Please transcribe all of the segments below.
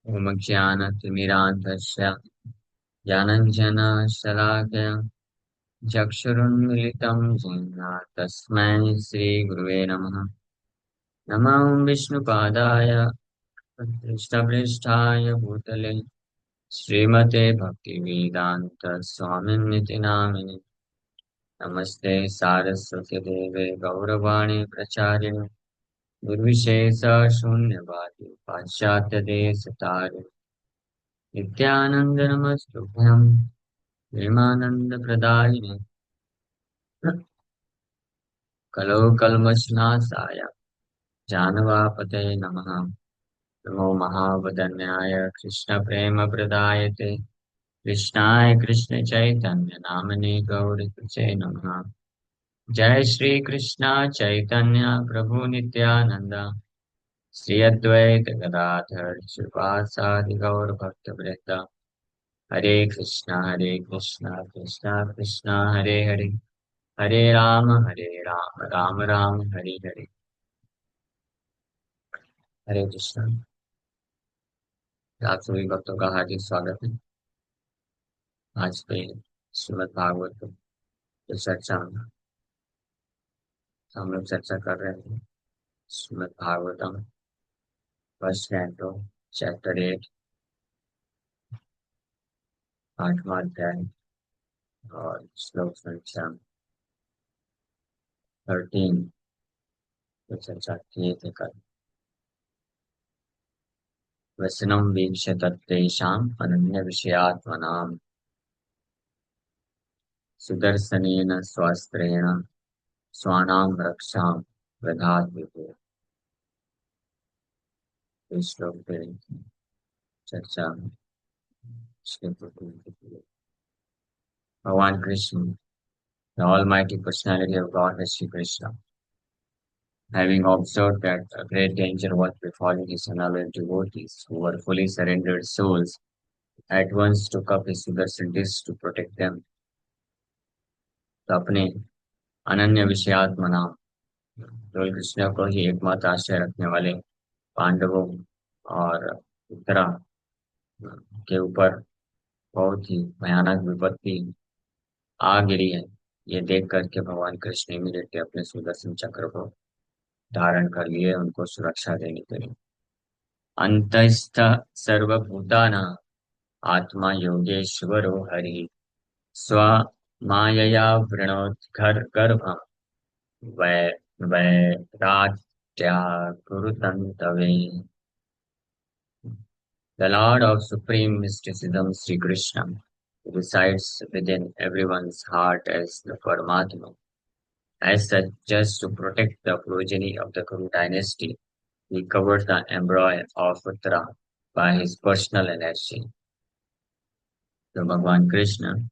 ओम ज्ञानतिमिरान्धस्य ज्ञानञ्जनशलाकया चक्षुरुन्मिलितं येन तस्मै श्रीगुरुवे नमः। नमो विष्णुपादाय कृष्णपृष्ठाय भूतले श्रीमते भक्तिवेदान्त स्वामिन्निति नामिने। नमस्ते सारस्वती देवे गौरवाणी प्रचारिणे निर्विशेष शून्यवादी पाश्चात्यदेशतारिणे नित्यानन्दनमस्तुभ्यं प्रेमानन्दप्रदायिने कलो कल्मषनाशाय जानवापतये नमः। नमो महावदन्याय कृष्णप्रेमप्रदायते कृष्णाय कृष्णचैतन्यनामने गौरकिसे नमः। जय श्री कृष्ण चैतन्य प्रभु नित्यानंद श्री अद्वैत गदाधर श्रीवासादि गौर भक्तवृंद। हरे कृष्णा कृष्णा कृष्णा हरे हरे, हरे राम राम राम हरे हरे। हरे कृष्णा। आप सभी भक्तों का हार्दिक स्वागत है। आज के श्रीमद् भागवत की चर्चा में हम लोग चर्चा कर रहे हैं Shrimad Bhagavatam first canto chapter 8 आठवां अध्याय और श्लोक संख्या 13 की चर्चा किए थे कल। वचनम वीक्ष्य तत्तेषाम् अनन्य विषयात्मनाम् सुदर्शनेन स्वस्त्रेण स्वानां रक्षां दधात् विभुः। इस श्लोक पे चर्चा श्री भगवान Krishna, the Almighty Personality of Godhead Sri Krishna, having observed that a great danger was befalling his beloved devotees who were fully surrendered souls, at once took up his Sudarshan disc to protect them. तो अपने अनन्य विषयात्मना केवल कृष्ण को ही एकमात्र आश्रय रखने वाले पांडवों और उत्तरा के ऊपर बहुत ही भयानक विपत्ति आ गिरी है, ये देख करके भगवान कृष्ण इमीडिएटली अपने सुदर्शन चक्र को धारण कर लिए उनको सुरक्षा देने के लिए। अंतस्थ सर्वभूतानां आत्मा योगेश्वरो हरि स्व मायया वृणोत् गर्भं वै वैराट्या कुरुतन्तवे। The Lord of Supreme Mysticism, Sri Krishna, resides within everyone's heart as the Paramatma. As such, just to protect the progeny of the Kuru dynasty, he covered the embryo of Uttara by his personal energy. तो भगवान कृष्ण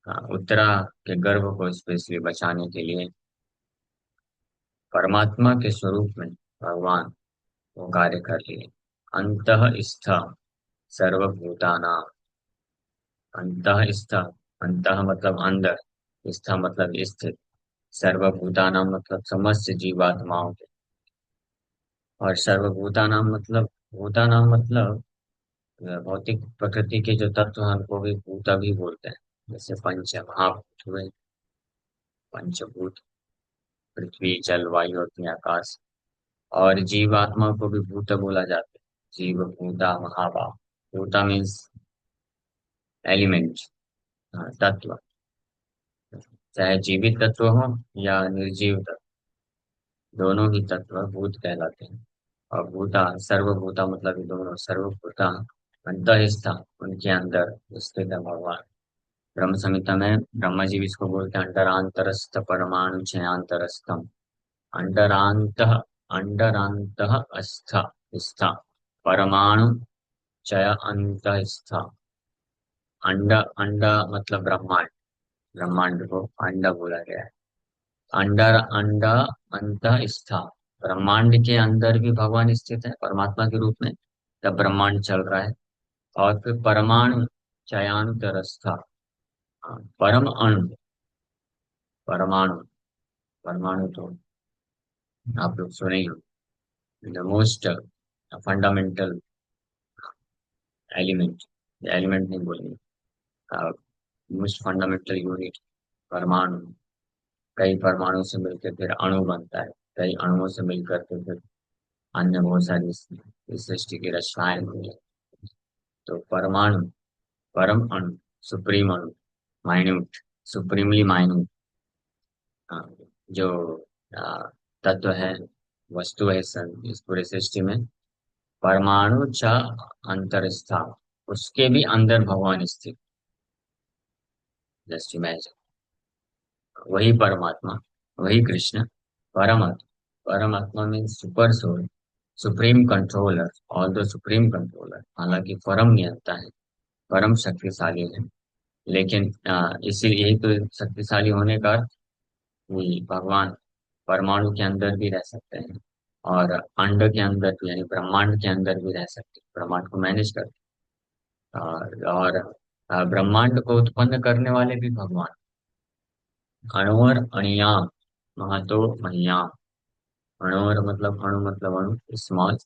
उत्तरा के गर्भ को specially बचाने के लिए परमात्मा के स्वरूप में भगवान वो कार्य कर लिए। अंतःस्थ सर्वभूतानां, अंतःस्थ, अंतः मतलब अंदर, स्थ मतलब स्थित, सर्वभूतानां मतलब समस्त जीवात्माओं के, और सर्वभूतानां मतलब भूतानां मतलब भौतिक प्रकृति के जो तत्व हैं उनको भी भूता भी बोलते हैं। जैसे पंच महाभूत हुए, पंचभूत, पृथ्वी जल वायु अग्नि आकाश। और जीवात्मा को भी भूत बोला जाता है, जीव भूता महाभाव। भूता मीन्स एलिमेंट, तत्व, चाहे जीवित तत्व हो या निर्जीव तत्व, दोनों ही तत्व भूत कहलाते हैं। और भूता सर्वभूता मतलब ये दोनों सर्वभूता अंतःस्थ, उनके अंदर स्थित है भगवान। ब्रह्म संहिता में ब्रह्मा जी इसको बोलते हैं अंडरांतरस्थ परमाणु चयांतरस्थम। अंडरांत, अंडरांत अस्थ, स्थ, परमाणु चय अंतस्थ। अंड, अंड मतलब ब्रह्मांड, ब्रह्मांड को अंड बोला गया है। अंडर अंड अंत स्था, ब्रह्मांड के अंदर भी भगवान स्थित है परमात्मा के रूप में, तब ब्रह्मांड चल रहा है। और फिर परमाणु चयानुतरस्था, परम अणु, परमाणु, परमाणु तो आप लोग सुने ही हो, the most fundamental element, element नहीं बोलेंगे, मोस्ट फंडामेंटल यूनिट, परमाणु। कई परमाणु से मिलकर फिर अणु बनता है, कई अणुओं से मिलकर के फिर अन्य बहुत सारी इस सृष्टि की रचनाएं हुई है। तो परमाणु, परम अणु, सुप्रीम अणु, माइन्यूट, सुप्रीमली माइन्यूट, जो आ, तत्व है, वस्तु है इस पूरे सृष्टि में, परमाणु च अंतरस्था, उसके भी अंदर भगवान स्थित। जस्ट इमेजिन, वही परमात्मा, वही कृष्ण, परमात्मा। परमात्मा में super soul, supreme controller, all the supreme controller, हालांकि परम नियंता है, परम शक्तिशाली है। लेकिन इसीलिए यही तो शक्तिशाली होने का अर्थ कि भगवान परमाणु के अंदर भी रह सकते हैं, और अंड के अंदर भी, यानी ब्रह्मांड के अंदर भी रह सकते हैं, ब्रह्मांड को मैनेज करते हैं। और ब्रह्मांड को उत्पन्न करने वाले भी भगवान। अणुर अणियाम, महतो मह्याम। अणुर मतलब अणु, मतलब अणु, स्मॉल।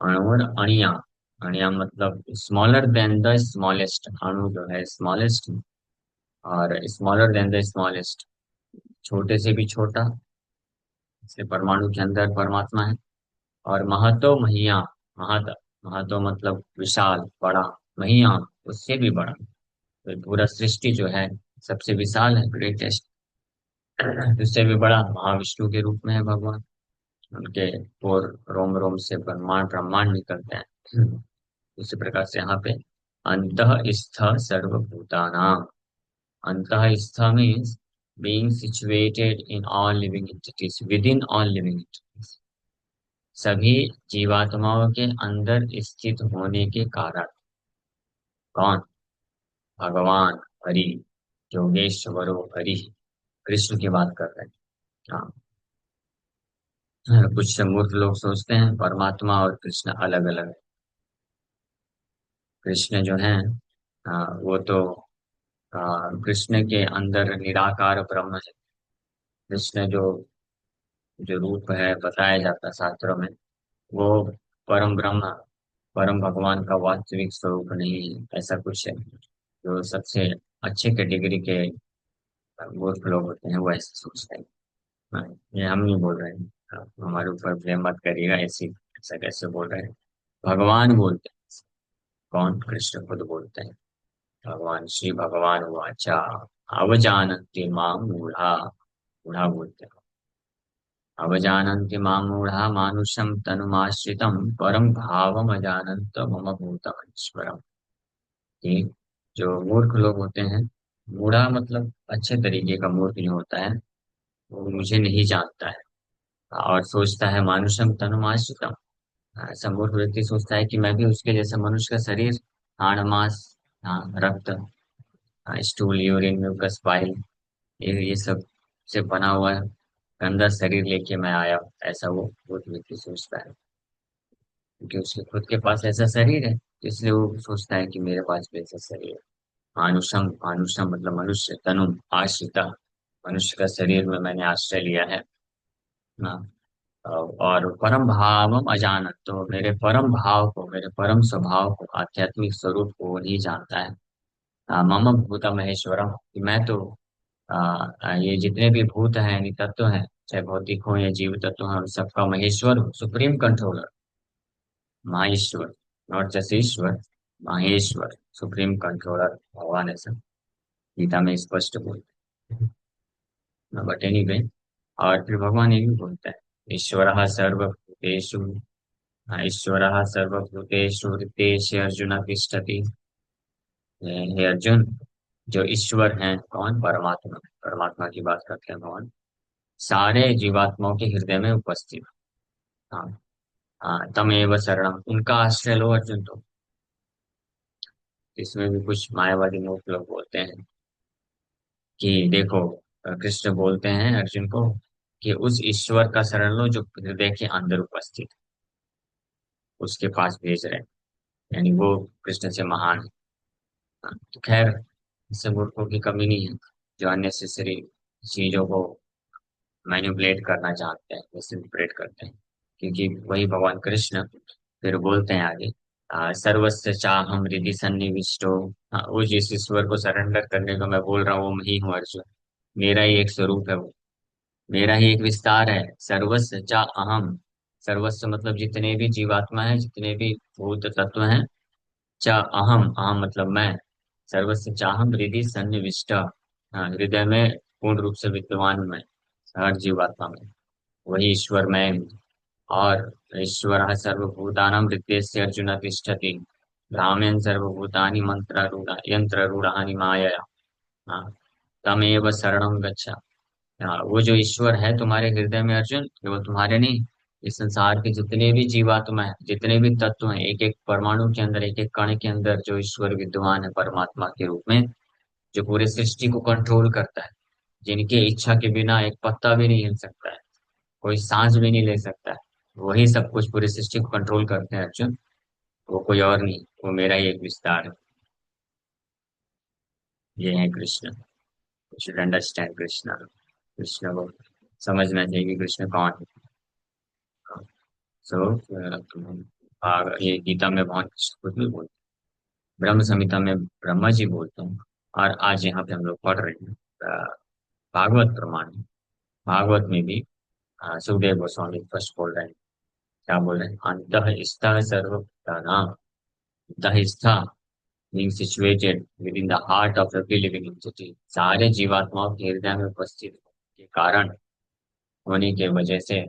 अणुर अणियाम, अणियाम मतलब स्मॉलर देन द स्मॉलेस्ट, अणु जो है स्मॉलेस्ट, और स्मॉलर देन द स्मॉलेस्ट, छोटे से भी छोटा, इसलिए परमाणु के अंदर परमात्मा है। और महतो महिया, महत, महतो मतलब विशाल, बड़ा, महिया उससे भी बड़ा। तो पूरा सृष्टि जो है सबसे विशाल है, ग्रेटेस्ट, उससे भी बड़ा महाविष्णु के रूप में है भगवान। उनके और रोम रोम से ब्रह्मांड ब्रह्मांड निकलते हैं। उसी प्रकार से यहाँ पे अंतः स्थ सर्वभूतानां, अंतः स्थ means being situated in all living entities, with in all living entities, सभी जीवात्माओं के अंदर स्थित होने के कारण। कौन? भगवान हरि, योगेश्वरो हरि, कृष्ण की बात कर रहे हैं। हाँ, कुछ मूर्ख लोग सोचते हैं परमात्मा और कृष्ण अलग अलग है। कृष्ण जो है, वो तो कृष्ण के अंदर निराकार ब्रह्म है। कृष्ण जो जो रूप है बताया जाता है शास्त्रों में, वो परम ब्रह्म, परम भगवान का वास्तविक स्वरूप नहीं है, ऐसा कुछ है। जो सबसे अच्छे कैटेगरी के मूर्ख लोग होते हैं वो ऐसे सोचते हैं। हाँ, ये हम नहीं बोल रहे हैं, आप हमारे ऊपर ब्लेम मत करिएगा, ऐसी ऐसा कैसे बोल रहे हैं। भगवान बोलते हैं। कौन? कृष्ण खुद बोलते हैं। भगवान श्री भगवान वाचा अवजानन्ति मां मूढ़ा, मूढ़ा बोलते हैं। अवजानन्ति मां मूढ़ा मानुषं तनुमाश्रितं परम भावम अजानन्त मम भूतमश्वरम्। कि जो मूर्ख लोग होते हैं, मूढ़ा मतलब अच्छे तरीके का मूर्ख जो होता है, वो मुझे नहीं जानता है और सोचता है मानुषम तनुमाश्रितम। ऐसा मूर्ख व्यक्ति सोचता है कि मैं भी उसके जैसा मनुष्य का शरीर, हाड़ मांस, हाँ, रक्त, स्टूल, यूरिन, म्यूकस, पाइल, ये सब से बना हुआ है, गंदा शरीर लेके मैं आया हूं। ऐसा वो मूर्ख व्यक्ति सोचता है, क्योंकि उसके खुद के पास ऐसा शरीर है, इसलिए वो सोचता है कि मेरे पास भी ऐसा शरीर है। मानुषम, मानुषम मतलब मनुष्य, तनु आश्रिता, मनुष्य का शरीर में मैंने आश्रय लिया है। हाँ, और परम भावम अजानत, तो मेरे परम भाव को, मेरे परम स्वभाव को, आध्यात्मिक स्वरूप को वो नहीं जानता है। मम भूत महेश्वरम, कि मैं तो ये जितने भी भूत हैं यानी तत्व हैं, चाहे भौतिक हो या जीव तत्व हैं, उन सबका महेश्वर हूँ, supreme controller, Maheshwar, not just Ishwar, Maheshwar, supreme controller भगवान, ऐसा गीता में स्पष्ट बोलते हैं। बट एनीवे, और फिर भगवान ये भी बोलता है, ईश्वर सर्वभूतेषु, ईश्वरः सर्वभूतेषु हृदेश अर्जुन तिष्ठति। हे अर्जुन, जो ईश्वर हैं, कौन? परमात्मा, परमात्मा की बात करते हैं भगवान, सारे जीवात्माओं के हृदय में उपस्थित। हाँ, हाँ, तमेव शरणम, उनका आश्रय लो अर्जुन। तो इसमें भी कुछ मायावादी लोग बोलते हैं कि देखो, कृष्ण बोलते हैं अर्जुन को कि उस ईश्वर का शरण लो जो हृदय के अंदर उपस्थित है, उसके पास भेज रहे हैं, यानी वो कृष्ण से महान है। हाँ, तो खैर, इससे मूर्खों की कमी नहीं है, जो अननेसेसरी चीजों को मैनिपुलेट करना चाहते हैं, मिसइंटरप्रेट करते हैं। क्योंकि वही भगवान कृष्ण फिर बोलते हैं आगे सर्वस्य चाहम हृदि सन्निविष्टो। वो जिस ईश्वर को सरेंडर करने को मैं बोल रहा हूँ वो मैं ही हूँ अर्जुन। मेरा ही एक स्वरूप है वो, मेरा ही एक विस्तार है। सर्वस्य चा अहम, सर्वस्व मतलब जितने भी जीवात्मा है, जितने भी भूत तत्व हैं। च अहम, अहम मतलब मैं। सर्वस्य चाहम हृदि सन्निविष्ट, हृदय में पूर्ण रूप से विद्यमान मैं, हर जीवात्मा में। वही ईश्वर मैं हूँ। और ईश्वर सर्वभूतानां हृदयस्य अर्जुन तिष्ठति, भ्राम्यन् सर्वभूतानि मंत्रारूढ़ यंत्रारूढ़ानि मायया। हाँ, तमेव शरणं गच्छ। हाँ, वो जो ईश्वर है तुम्हारे हृदय में अर्जुन, केवल तुम्हारे नहीं, इस संसार के जितने भी जीवात्मा है, जितने भी तत्व हैं, एक एक परमाणु के अंदर, एक एक कण के अंदर जो ईश्वर विद्यमान है परमात्मा के रूप में, जो पूरे सृष्टि को कंट्रोल करता है, जिनके इच्छा के बिना एक पत्ता भी नहीं हिल सकता है, कोई सांस भी नहीं ले सकता है, वही सब कुछ पूरी सृष्टि को कंट्रोल करते हैं अर्जुन। वो कोई और नहीं, वो मेरा ही एक विस्तार है। ये है कृष्ण। Should understand Krishna. कृष्ण को समझना चाहिए कि कृष्ण कौन है। सो ये गीता में भगवान कृष्ण खुद भी बोलते हैं, ब्रह्म संहिता में ब्रह्मा जी बोलते हैं। और आज यहाँ पे हम लोग पढ़ रहे हैं भागवत प्रमाण। भागवत में भी सुखदेव गोस्वामी फर्स्ट बोल रहे हैं। क्या बोल रहे हैं? अंतः स्था सर्वभूतानां, अंतः स्था being situated within the heart of every living entity। सारे जीवात्माओं के हृदय में उपस्थित होने के कारण, होने के वजह से,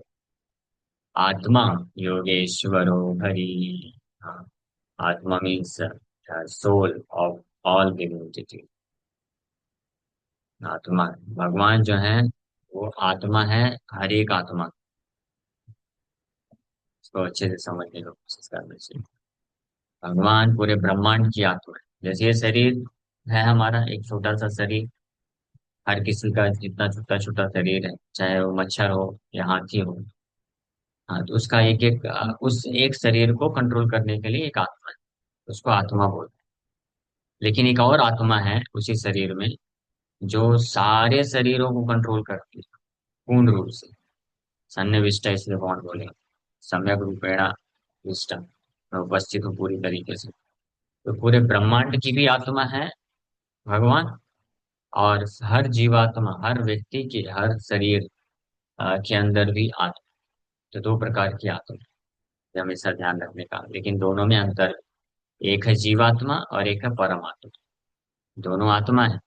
आत्मा योगेश्वरो हरि। हाँ, आत्मा means soul of all living entity. आत्मा, भगवान जो है वो आत्मा है, हर एक आत्मा। इसको अच्छे से समझने की कोशिश करना चाहिए। भगवान पूरे ब्रह्मांड की आत्मा है। जैसे ये शरीर है हमारा, एक छोटा सा शरीर, हर किसी का जितना छोटा छोटा शरीर है, चाहे वो मच्छर हो या हाथी हो। हाँ, तो उसका एक एक उस एक शरीर को कंट्रोल करने के लिए एक आत्मा है, उसको आत्मा बोलते हैं। लेकिन एक और आत्मा है उसी शरीर में, जो सारे शरीरों को कंट्रोल करती है पूर्ण रूप से। सन्निविष्टा इसलिए कौन बोले, सम्यक रूपेणा विष्टा, मैं उपस्थित हूँ पूरी तरीके से। तो पूरे ब्रह्मांड की भी आत्मा है भगवान, और हर जीवात्मा, हर व्यक्ति के हर शरीर के अंदर भी आत्मा। तो दो प्रकार की आत्मा, ये हमेशा ध्यान रखने का। लेकिन दोनों में अंतर है। एक है जीवात्मा और एक है परमात्मा। दोनों आत्मा है,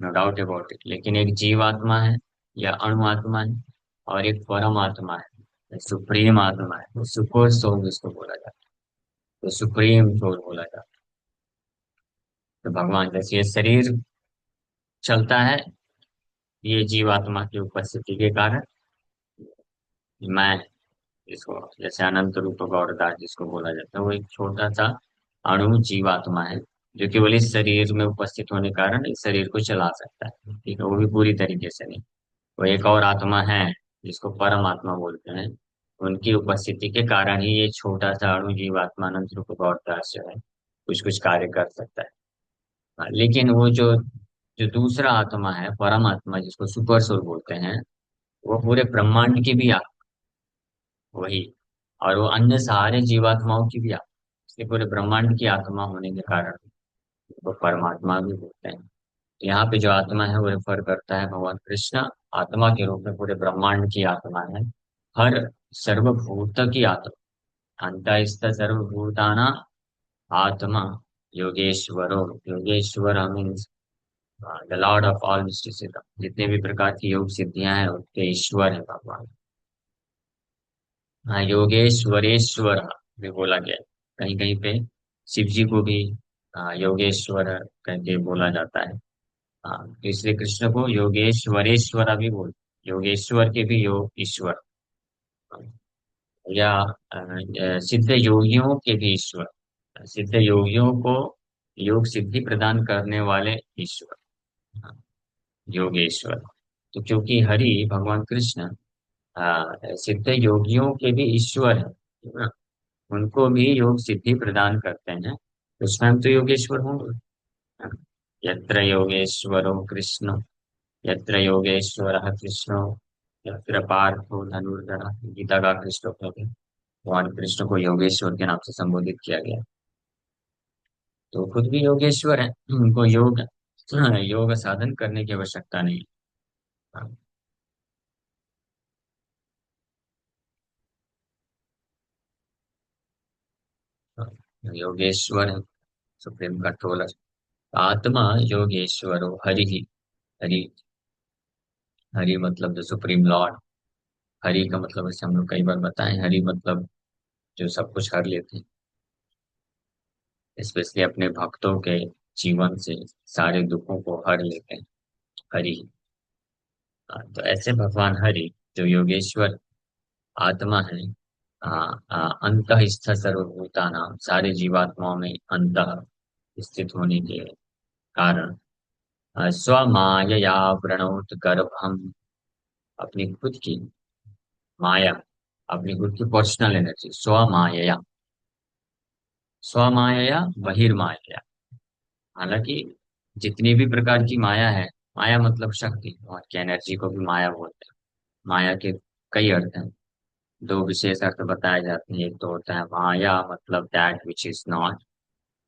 नो डाउट अबाउट इट, लेकिन एक जीवात्मा है या अणु आत्मा है, और एक परम आत्मा है, सुप्रीम आत्मा है, वो सुपर सोल जिसको बोला जाता है, तो सुप्रीम सोल बोला जाता है। तो भगवान जैसे ये शरीर चलता है, ये जीवात्मा की उपस्थिति के कारण। मैं, जिसको जैसे अनंत रूप गौरदास जिसको बोला जाता है, वो एक छोटा सा अणु जीवात्मा है, जो केवल इस शरीर में उपस्थित होने के कारण इस शरीर को चला सकता है, ठीक है, वो भी पूरी तरीके से नहीं। वो एक और आत्मा है जिसको परमात्मा बोलते हैं, उनकी उपस्थिति के कारण ही ये छोटा सा अणु जीवात्मा अनंत रूप गौरदास जो है कुछ कुछ कार्य कर सकता है। लेकिन वो जो जो दूसरा आत्मा है परमात्मा, जिसको सुपर सोल बोलते हैं, वो पूरे ब्रह्मांड की भी वही, और वो अन्य सारे जीवात्माओं की भी आत्मा, इसलिए पूरे ब्रह्मांड की आत्मा होने के कारण वो परमात्मा भी बोलते हैं। तो यहाँ पे जो आत्मा है वो रेफर करता है भगवान कृष्ण, आत्मा के रूप में पूरे ब्रह्मांड की आत्मा है, हर सर्वभूत की आत्मा। अंतस्थ सर्वभूताना आत्मा योगेश्वरो। Yogeshwar means the lord of all mysticism. जितने भी प्रकार की योग सिद्धियां हैं उसके ईश्वर है भगवान। हाँ, योगेश्वरेश्वर भी बोला गया है कहीं कहीं पे। शिव जी को भी योगेश्वर करके बोला जाता है। हाँ, तो इसलिए कृष्ण को योगेश्वरेश्वर भी बोल, योगेश्वर के भी योग ईश्वर, या सिद्ध योगियों के भी ईश्वर, सिद्ध योगियों को योग सिद्धि प्रदान करने वाले ईश्वर, हाँ, योगेश्वर। तो क्योंकि हरि भगवान कृष्ण सिद्ध योगियों के भी ईश्वर है, उनको भी योग सिद्धि प्रदान करते हैं, तो स्वयं तो योगेश्वर होंगे। यत्र योगेश्वरो कृष्ण, यत्र योगेश्वर कृष्ण, यत्र पार्थो धनुर्धर। गीता का कृष्ण कहते हैं, भगवान कृष्ण को योगेश्वर के नाम से संबोधित किया गया। तो खुद भी योगेश्वर है, उनको योग योग साधन करने की आवश्यकता नहीं। हाँ, हाँ, योगेश्वर है, सुप्रीम कंट्रोलर। आत्मा योगेश्वरो हरि ही। हरि, हरि मतलब जो सुप्रीम लॉर्ड। हरि का मतलब जैसे हम लोग कई बार बताएं, हरि मतलब जो सब कुछ हर लेते हैं, स्पेशली अपने भक्तों के जीवन से सारे दुखों को हर लेते हैं। हरि। हाँ, तो ऐसे भगवान हरि जो योगेश्वर आत्मा है, अंतःस्थ सर्वभूतानां, सारे जीवात्माओं में अंतः स्थित होने के कारण स्वमायया प्रणोत गर्भम, अपनी खुद की माया, अपनी खुद की पर्सनल एनर्जी, स्वमायया। स्वमायया बहिर्मायया। हालांकि जितनी भी प्रकार की माया है, माया मतलब शक्ति, और की एनर्जी को भी माया बोलते हैं। माया के कई अर्थ हैं, दो विशेष अर्थ बताए जाते हैं। एक तो होता है माया मतलब दैट विच इज नॉट,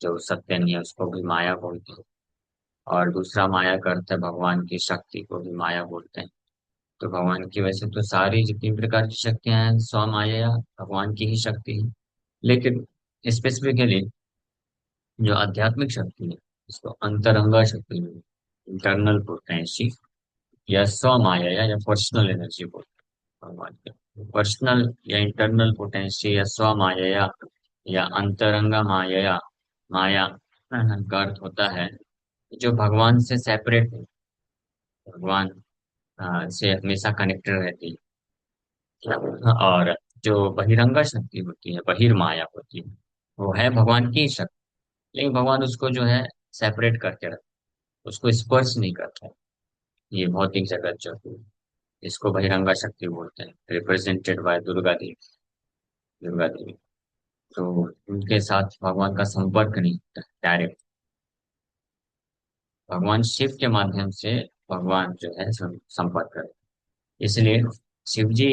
जो सत्य नहीं है उसको भी माया बोलते हैं। और दूसरा माया का अर्थ है भगवान की शक्ति को भी माया बोलते हैं। तो भगवान की वैसे तो सारी जितनी प्रकार की शक्तियां हैं स्व माया भगवान की ही शक्ति है। लेकिन स्पेसिफिकली जो आध्यात्मिक शक्ति है, इसको अंतरंगा शक्ति, इंटरनल पोटेंसी, या स्व माया या पर्सनल एनर्जी बोलते हैं भगवान के। पर्सनल या इंटरनल पोटेंसी या स्व माया या अंतरंगा माया, माया का अर्थ होता है जो भगवान से सेपरेट है, भगवान से हमेशा कनेक्टेड रहती है। और जो बहिरंगा शक्ति होती है, बहिर्माया होती है, वो है भगवान की शक्ति, लेकिन भगवान उसको जो है सेपरेट करके रखते हैं, उसको स्पर्श नहीं करता है। ये भौतिक जगत जो है इसको बहिरंगा शक्ति बोलते हैं, रिप्रेजेंटेड बाय दुर्गा देवी। दुर्गा देवी, तो उनके साथ भगवान का संपर्क नहीं होता डायरेक्ट। भगवान शिव के माध्यम से भगवान जो है संपर्क करते हैं। इसलिए शिव जी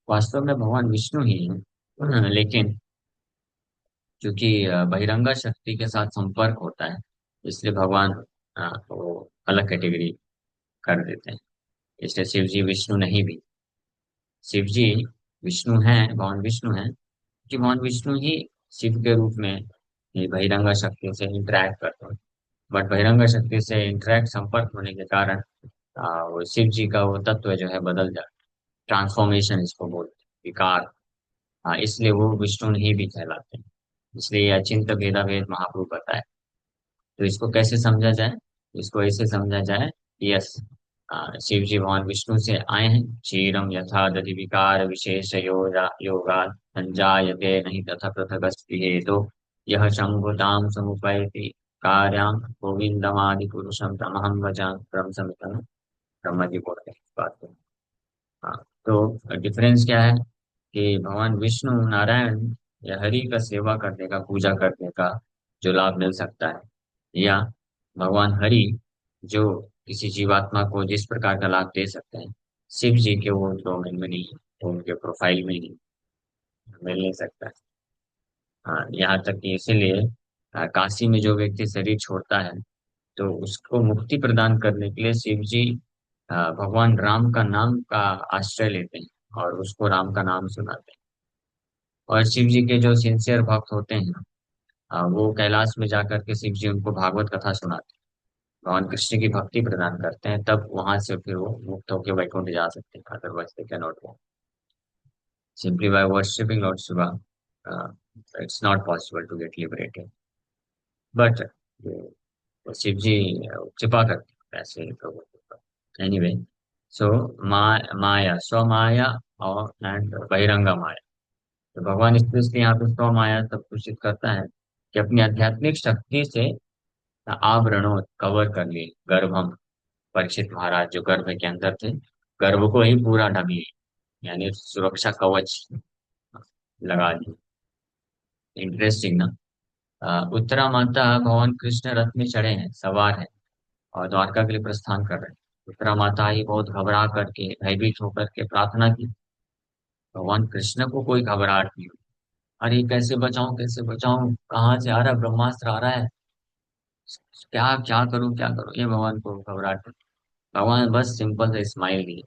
वास्तव में भगवान विष्णु ही है, लेकिन क्योंकि बहिरंगा शक्ति के साथ संपर्क होता है, इसलिए भगवान वो अलग कैटेगरी कर देते हैं। इसलिए शिव जी विष्णु नहीं भी। शिव जी विष्णु हैं, भगवान विष्णु हैं, कि भगवान विष्णु ही शिव के रूप में ये बहिरंगा शक्ति से इंटरेक्ट करते हैं। बट बहिरंगा शक्ति से इंटरेक्ट, संपर्क होने के कारण वो शिव जी का वो तत्व जो है बदल जाता है। ट्रांसफॉर्मेशन इसको बोलते हैं, विकार। इसलिए वो विष्णु नहीं भी कहलाते हैं। इसलिए ये अचिंत्य भेदा भेद महाप्रभु बताए। तो इसको कैसे समझा जाए? इसको ऐसे समझा जाए, यस, शिव जी भगवान विष्णु से आए हैं। क्षीरम यथा दधि विकार विशेष योगा संजायते नहीं तथा पृथगस्ति हेतु यह शंभुताम समुपैति कार्यां गोविंदमादि पुरुषम तमहम भजामि ब्रह्म समितम। ब्रह्मा जी बोलते हैं इस बात को। हाँ, तो डिफरेंस क्या है कि भगवान विष्णु नारायण या हरि का सेवा करने का, पूजा करने का जो लाभ मिल सकता है, या भगवान हरि जो किसी जीवात्मा को जिस प्रकार का लाभ दे सकते हैं, शिव जी के वो डोमेन में नहीं है, वो उनके प्रोफाइल में नहीं मिल नहीं सकता है। हाँ, यहाँ तक कि इसीलिए काशी में जो व्यक्ति शरीर छोड़ता है तो उसको मुक्ति प्रदान करने के लिए शिव जी भगवान राम का नाम का आश्रय लेते हैं और उसको राम का नाम सुनाते हैं। और शिव जी के जो सिंसियर भक्त होते हैं, वो कैलाश में जाकर के शिव जी उनको भागवत कथा सुनाते हैं, भगवान कृष्ण की भक्ति प्रदान करते हैं, तब वहां से फिर वो मुक्त होकर वैकुंठ जा सकते हैं। Otherwise they can not go. Simply by worshipping lord Shiva it's not possible to get liberated. But Shiva ji कृपा करते हैं ऐसे लोगों के ऊपर। एनीवे, सो माया, स्व माया और एंड बहिरंगा माया। तो भगवान इसलिए यहाँ पे स्व माया तब घोषित करता है कि अपनी आध्यात्मिक शक्ति से आवरणों कवर कर लिए गर्भम। परीक्षित महाराज जो गर्भ के अंदर थे, गर्भ को ही पूरा ढक लिए, यानी सुरक्षा कवच लगा दी। इंटरेस्टिंग ना। उत्तरा माता भगवान कृष्ण रथ में चढ़े हैं, सवार हैं, और द्वारका के लिए प्रस्थान कर रहे हैं। उत्तरा माता ही बहुत घबरा करके, भयभीत होकर के प्रार्थना की। भगवान कृष्ण को कोई घबराहट नहीं हुई। अरे कैसे बचाऊं, कैसे बचाऊं, कहाँ से आ रहा है, ब्रह्मास्त्र आ रहा है। क्या क्या करूं क्या करूं, ये भगवान को घबराहट। भगवान बस सिंपल से स्माइल दिए,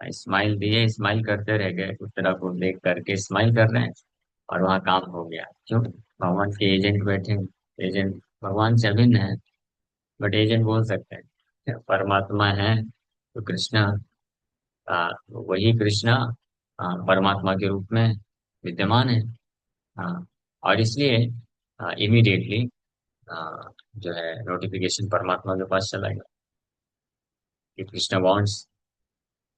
स्माइल दिए, स्माइल करते रह गए, उस तरह को देख करके स्माइल कर रहे हैं। और वहाँ काम हो गया। क्यों? भगवान के एजेंट बैठे, एजेंट भगवान से अभिन्न है, बट एजेंट बोल सकते हैं। परमात्मा है तो कृष्णा, वही कृष्णा परमात्मा के रूप में विद्यमान है। हाँ, और इसलिए इमीडिएटली जो है नोटिफिकेशन परमात्मा के पास चला गया कि कृष्णा वांट्स,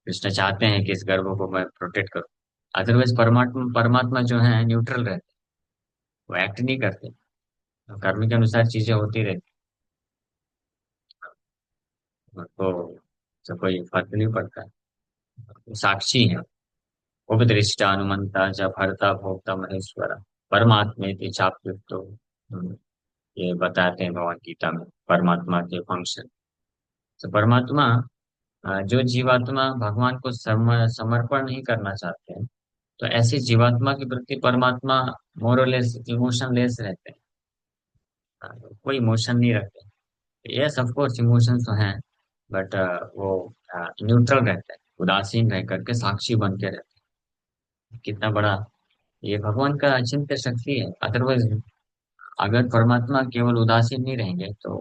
कृष्णा चाहते हैं कि इस गर्भ को मैं प्रोटेक्ट करूं। अदरवाइज परमात्मा परमात्मा जो है न्यूट्रल रहते, वो एक्ट नहीं करते, कर्म के अनुसार चीजें होती रहती, उनको से कोई फर्क नहीं पड़ता। वो साक्षी है। उपदृष्टा अनुमंता च भर्ता भोक्ता महेश्वर परमात्मे चाप्युक्तो। ये बताते हैं भगवद गीता में परमात्मा के फंक्शन। तो परमात्मा, जो जीवात्मा भगवान को समर्पण नहीं करना चाहते हैं, तो ऐसे जीवात्मा के प्रति परमात्मा मोरलेस इमोशनलेस रहते हैं। कोई इमोशन नहीं रखते। यस ऑफ कोर्स इमोशंस तो हैं, बट वो न्यूट्रल रहते हैं, उदासीन रह करके साक्षी बन के रहते हैं। कितना बड़ा ये भगवान का अचिंत्य शक्ति है। अदरवाइज अगर परमात्मा केवल उदासीन नहीं रहेंगे तो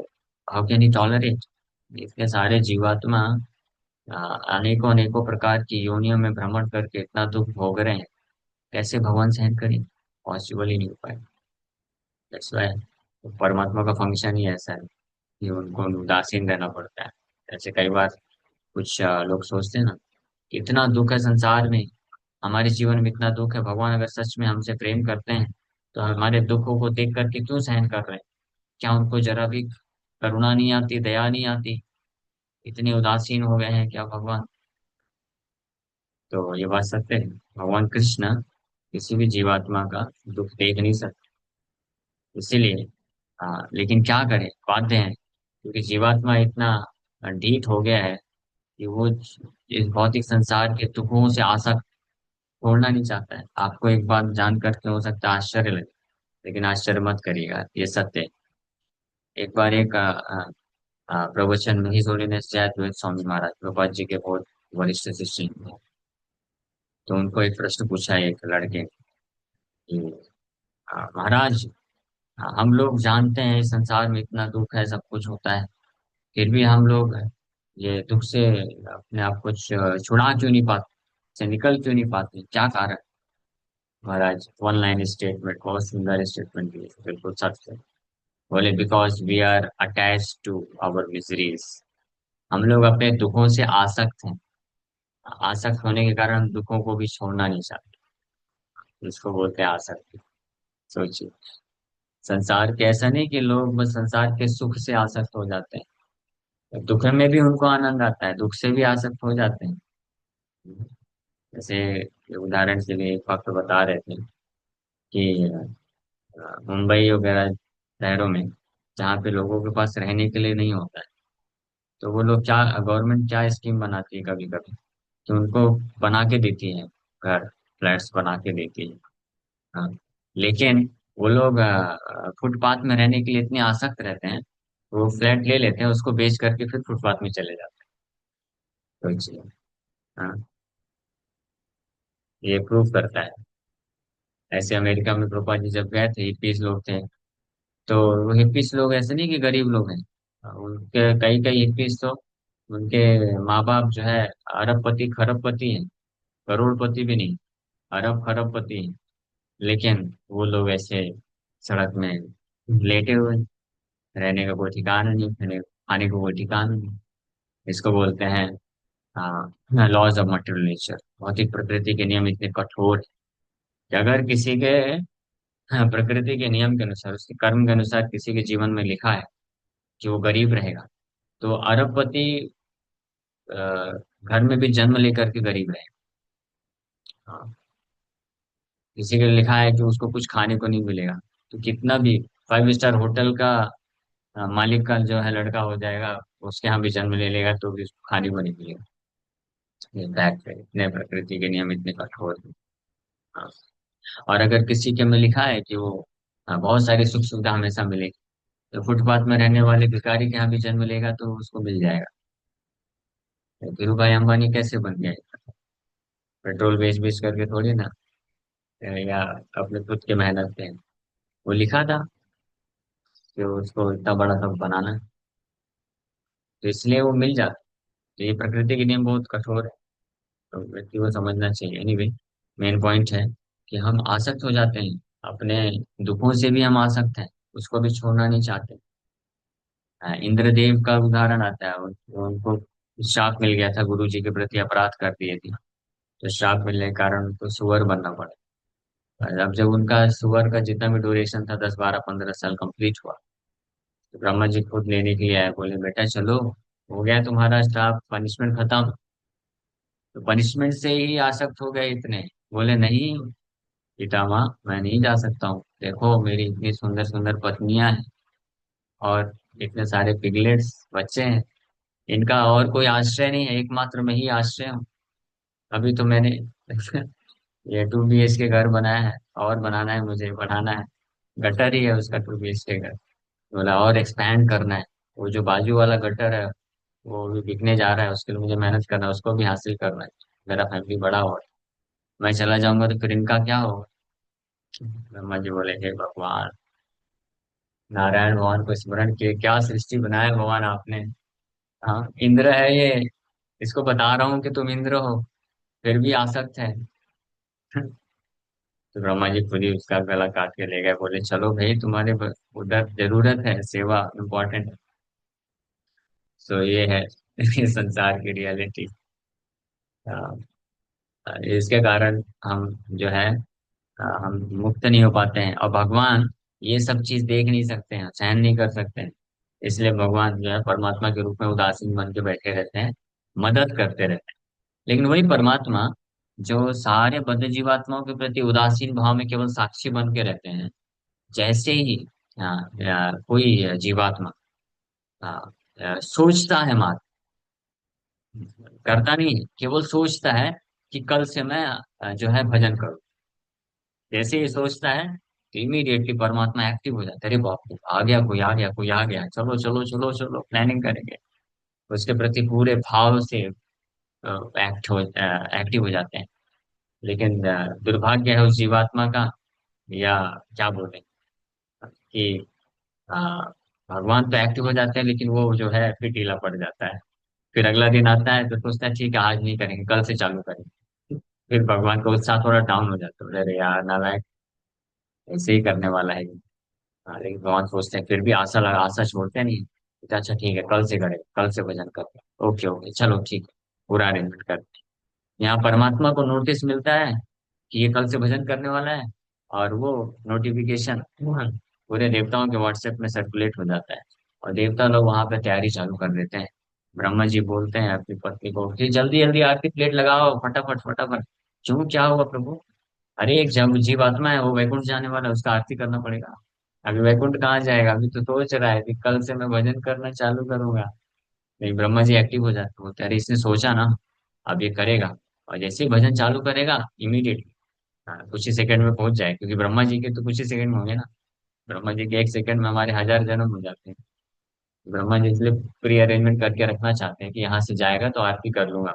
हाउ कैन ही टॉलरेट? इसके सारे जीवात्मा अनेकों अनेकों प्रकार की योनियों में भ्रमण करके इतना दुख भोग रहे हैं, कैसे भगवान सहन करें? पॉसिबल ही नहीं हो पाए। दैट्स व्हाई परमात्मा का फंक्शन ही ऐसा है कि उनको उदासीन रहना पड़ता है। ऐसे कई बार कुछ लोग सोचते हैं ना, इतना दुख है संसार में, हमारे जीवन में इतना दुख है, भगवान अगर सच में हमसे प्रेम करते हैं तो हमारे दुखों को देख करके क्यों सहन कर रहे हैं? क्या उनको जरा भी करुणा नहीं आती, दया नहीं आती? इतने उदासीन हो गए हैं क्या भगवान? तो ये बात सत्य है। भगवान कृष्ण किसी भी जीवात्मा का दुख देख नहीं सकते। इसीलिए लेकिन क्या करें, बाध्य हैं, क्योंकि जीवात्मा इतना ढीठ हो गया है कि वो इस भौतिक संसार के दुखों से आशा छोड़ना नहीं चाहता है। आपको एक बात जान करके हो सकता है आश्चर्य लगे, लेकिन आश्चर्य मत करिएगा, ये सत्य है। एक बार एक प्रवचन में ही होलीनेस जयद्वैत स्वामी महाराज प्रभुपाद जी के बहुत वरिष्ठ शिष्य हैं। तो उनको एक प्रश्न पूछा एक लड़के कि महाराज, हम लोग जानते हैं इस संसार में इतना दुख है, सब कुछ होता है, फिर भी हम लोग ये दुख से अपने आप को छुड़ा क्यों नहीं पाते, से निकल क्यों नहीं पाते, क्या कारण? महाराज वन लाइन स्टेटमेंट, बहुत सुंदर स्टेटमेंट दिए, बिल्कुल सच है। बोले because we are attach to our miseries. हम लोग अपने दुखों से आसक्त हैं। आसक्त होने के कारण हम दुखों को भी छोड़ना नहीं चाहते। इसको बोलते हैं आसक्ति। सोचिए, संसार के ऐसा नहीं कि लोग बस संसार के सुख से आसक्त हो जाते हैं, दुख में भी उनको आनंद आता है, दुख से भी आसक्त हो जाते हैं। जैसे उदाहरण के लिए एक वक्त बता रहे थे कि मुंबई वगैरह शहरों में जहाँ पे लोगों के पास रहने के लिए नहीं होता है, तो वो लोग क्या, गवर्नमेंट क्या स्कीम बनाती है कभी कभी, तो उनको बना के देती है, घर, फ्लैट्स बना के देती है। हाँ, लेकिन वो लोग फुटपाथ में रहने के लिए इतने आसक्त रहते हैं, वो फ्लैट ले लेते हैं, उसको बेच करके फिर फुटपाथ में चले जाते हैं। तो हाँ, ये प्रूव करता है। ऐसे अमेरिका में प्रभुपाद जी जब गए थे, हिप्पीज लोग थे, तो वो हिप्पीज लोग ऐसे नहीं कि गरीब लोग हैं, उनके कई कई हिप्पीज तो उनके माँ बाप जो है अरबपति खरबपति हैं, करोड़पति भी नहीं, अरब खरबपति हैं। लेकिन वो लोग ऐसे सड़क में लेटे हुए हैं, रहने का कोई ठिकाना नहीं, खाने खाने को कोई ठिकाना नहीं। इसको बोलते हैं लॉज ऑफ मटेरियल नेचर। भौतिक प्रकृति के नियम इतने कठोर हैं कि अगर किसी के प्रकृति के नियम के अनुसार, उसके कर्म के अनुसार किसी के जीवन में लिखा है कि वो गरीब रहेगा, तो अरबपति घर में भी जन्म लेकर के गरीब रहेगा। हाँ, किसी के लिखा है कि उसको कुछ खाने को नहीं मिलेगा, तो कितना भी 5 स्टार होटल का मालिक का जो है लड़का हो जाएगा, उसके यहाँ भी जन्म ले लेगा तो भी उसको खाने को नहीं मिलेगा। ये फैक्ट है, इतने प्रकृति के नियम इतने कठोर हैं। हाँ। और अगर किसी के में लिखा है कि वो बहुत सारी सुख सुविधा हमेशा मिलेगी, तो फुटपाथ में रहने वाले भिखारी के यहाँ भी जन्म लेगा तो उसको मिल जाएगा। तो धीरू भाई अंबानी कैसे बन गए? पेट्रोल बेच बेच करके थोड़ी ना, या अपने खुद के मेहनत पे। वो लिखा था कि उसको इतना बड़ा सब बनाना है, तो इसलिए वो मिल जाता। तो ये प्रकृति के नियम बहुत कठोर है, तो व्यक्ति को समझना चाहिए। एनीवे, मेन पॉइंट है कि हम आसक्त हो जाते हैं, अपने दुखों से भी हम आसक्त हैं, उसको भी छोड़ना नहीं चाहते। इंद्रदेव का उदाहरण आता है, उनको श्राप मिल गया था, गुरु जी के प्रति अपराध कर दिए थे, तो श्राप मिलने के कारण उनको सुअर बनना पड़ा। अब जब उनका सुअर का जितना भी ड्यूरेशन था, 10 12 15 साल कंप्लीट हुआ, तो ब्रह्मा जी खुद लेने के लिए आए, बोले बेटा चलो, हो गया तुम्हारा श्राप, पनिशमेंट खत्म। तो पनिशमेंट से ही आसक्त हो गए इतने। बोले नहीं पितामह, मैं नहीं जा सकता हूँ, देखो मेरी इतनी सुंदर सुंदर पत्नियां हैं, और इतने सारे पिगलेट्स बच्चे हैं, इनका और कोई आश्रय नहीं है, एकमात्र मैं ही आश्रय हूँ। अभी तो मैंने ये 2 BHK घर बनाया है, और बनाना है, मुझे बढ़ाना है। गटर ही है उसका 2 BHK घर। बोला और एक्सपैंड करना है। वो जो बाजू वाला गटर है, वो भी बिकने जा रहा है, उसके लिए मुझे मेहनत करना है, उसको भी हासिल करना है। मेरा फैमिली बड़ा हो, मैं चला जाऊंगा तो फिर इनका क्या होगा? ब्रह्मा जी बोले हे भगवान, नारायण भगवान को स्मरण किए, क्या सृष्टि बनाया भगवान आपने। हाँ, इंद्र है ये, इसको बता रहा हूँ कि तुम इंद्र हो, फिर भी आसक्त है। तो ब्रह्मा जी खुद ही उसका गला काट के ले गए, बोले चलो भाई, तुम्हारे उधर जरूरत है, सेवा इम्पोर्टेंट है। सो ये है इस संसार की रियलिटी। इसके कारण हम जो है, हम मुक्त नहीं हो पाते हैं, और भगवान ये सब चीज देख नहीं सकते हैं, सहन नहीं कर सकते हैं। इसलिए भगवान जो है परमात्मा के रूप में उदासीन बन के बैठे रहते हैं, मदद करते रहते हैं। लेकिन वही परमात्मा जो सारे बद्ध जीवात्माओं के प्रति उदासीन भाव में केवल साक्षी बन के रहते हैं, जैसे ही कोई जीवात्मा सोचता है मात्र, करता नहीं, केवल सोचता है कि कल से मैं जो है भजन करूं, जैसे ही सोचता है तो इमीडिएटली परमात्मा एक्टिव हो जाता है। अरे बाप रे, आ गया कोई, आ गया कोई, आ गया, चलो चलो चलो चलो प्लानिंग करेंगे। उसके प्रति पूरे भाव से एक्टिव हो जाते हैं। लेकिन दुर्भाग्य है उस जीवात्मा का, या क्या बोले, कि अ, भगवान तो एक्टिव हो जाते हैं, लेकिन वो जो है फिर ढीला पड़ जाता है। फिर अगला दिन आता है तो सोचता है ठीक है आज नहीं करेंगे, कल से चालू करेंगे। फिर भगवान का उत्साह थोड़ा डाउन हो जाता है, अरे यार नालायक, ऐसे ही करने वाला है ये। हाँ, लेकिन भगवान सोचते हैं, फिर भी आशा लगा, आशा छोड़ते नहीं। तो अच्छा ठीक है, कल से करेंगे, कल से भजन करेंगे, ओके ओके चलो ठीक है, पूरा अरेंजमेंट करते हैं। यहाँ परमात्मा को नोटिस मिलता है कि ये कल से भजन करने वाला है, और वो नोटिफिकेशन पूरे देवताओं के व्हाट्सएप में सर्कुलेट हो जाता है, और देवता लोग वहां पे तैयारी चालू कर देते हैं। ब्रह्मा जी बोलते हैं अपनी पत्नी को कि जल्दी जल्दी आरती प्लेट लगाओ, फटाफट फटाफट। क्यों, क्या हुआ प्रभु? अरे एक जीवात्मा है, वो वैकुंठ जाने वाला है, उसका आरती करना पड़ेगा। अभी वैकुंठ कहाँ जाएगा, अभी तो सोच रहा है कि कल से मैं भजन करना चालू करूंगा। नहीं, ब्रह्मा जी एक्टिव हो जाते, बोलते अरे इसने सोचा ना, अब ये करेगा। और जैसे ही भजन चालू करेगा, इमीडिएटली कुछ ही सेकंड में पहुंच जाए, क्योंकि ब्रह्मा जी के तो कुछ ही सेकंड में होंगे ना। ब्रह्मा जी के एक सेकंड में हमारे 1000 जन्म हो जाते हैं। ब्रह्मा जी इसलिए प्री अरेंजमेंट करके रखना चाहते हैं कि यहाँ से जाएगा तो आरती कर लूंगा।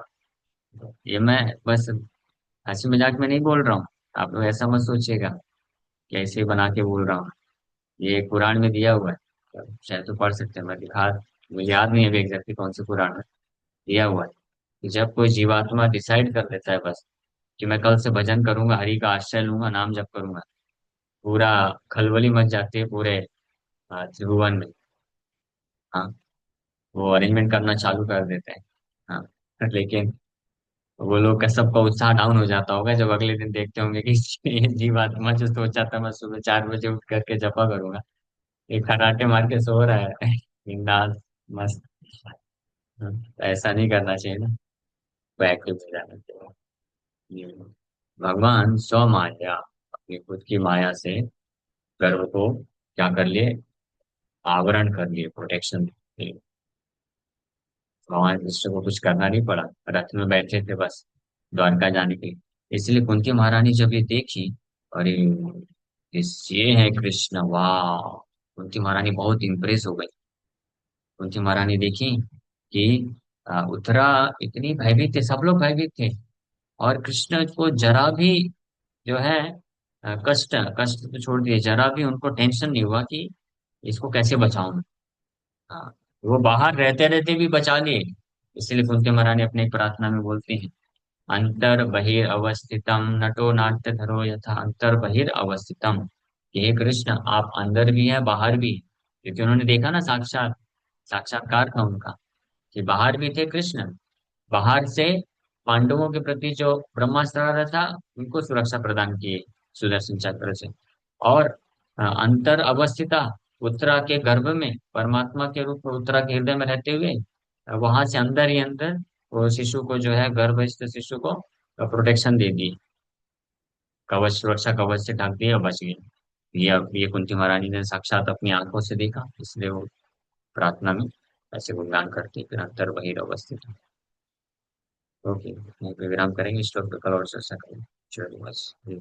ये मैं बस हंसी मजाक में नहीं बोल रहा हूँ, आप लोग ऐसा मत सोचिएगा कि ऐसे ही बना के बोल रहा हूँ। ये कुरान में दिया हुआ है, शायद तो पढ़ सकते हैं, मैं दिखा, मुझे याद नहीं है अभी एग्जैक्टली कौन से कुरान में दिया हुआ है, कि जब कोई जीवात्मा डिसाइड कर लेता है बस कि मैं कल से भजन करूंगा, हरि का आश्रय लूंगा, नाम जप करूंगा, पूरा खलबली मच जाती है पूरे त्रिभुवन में। हाँ, वो अरेंजमेंट करना चालू कर देते हैं। हाँ, लेकिन वो लोग का सबका उत्साह डाउन हो जाता होगा जब अगले दिन देखते होंगे कि ये जीवात्मा जो सोचा था मैं सुबह 4 बजे उठ करके जपा करूंगा, ये खराटे मार के सो रहा है बिंदास, मस्त। ऐसा नहीं करना चाहिए ना, वो एक्टिव हो जाना चाहिए। ये भगवान स्व माया, अपनी खुद की माया से गर्व को क्या कर लिए, आवरण कर लिए, प्रोटेक्शन। भगवान कृष्ण को कुछ करना नहीं पड़ा, रथ में बैठे थे बस द्वारका जाने के लिए। इसलिए कुंती महारानी जब ये देखी, अरे ये है कृष्ण, वाह, कुंती महारानी बहुत इम्प्रेस हो गई। कुंती महारानी देखी कि उत्तरा इतनी भयभीत थे, सब लोग भयभीत थे, और कृष्ण को जरा भी जो है कष्ट कष्ट तो छोड़ दिए, जरा भी उनको टेंशन नहीं हुआ कि इसको कैसे बचाऊं मैं। हाँ, वो बाहर रहते रहते भी बचा लिए। इसलिए कुंती महारानी अपने एक प्रार्थना में बोलती हैं, अंतर बहिर अवस्थितम नटो नाट्य धरो यथा अंतर बहिर अवस्थितम, कि हे कृष्ण आप अंदर भी हैं बाहर भी हैं। क्योंकि उन्होंने देखा ना, साक्षात साक्षात्कार था उनका, कि बाहर भी थे कृष्ण, बाहर से पांडवों के प्रति जो ब्रह्मास्त्र आ रहा था उनको सुरक्षा प्रदान किए सुदर्शन चक्र से। और अंतर अवस्थिता, उत्तरा के गर्भ में परमात्मा के रूप में उत्तरा के हृदय में रहते हुए वहां से अंदर ही अंदर वो शिशु को जो है गर्भस्थ शिशु को प्रोटेक्शन दे दी, कवच सुरक्षा कवच से ढक दिया, बच गए। ये कुंती महारानी ने साक्षात अपनी आंखों से देखा, इसलिए वो प्रार्थना में ऐसे गुणगान करती है, फिर अंतर बहिर अवस्थित। ओके, यहीं पे विराम करेंगे, इस टॉपिक पर कल और चर्चा करेंगे। चलिए बस।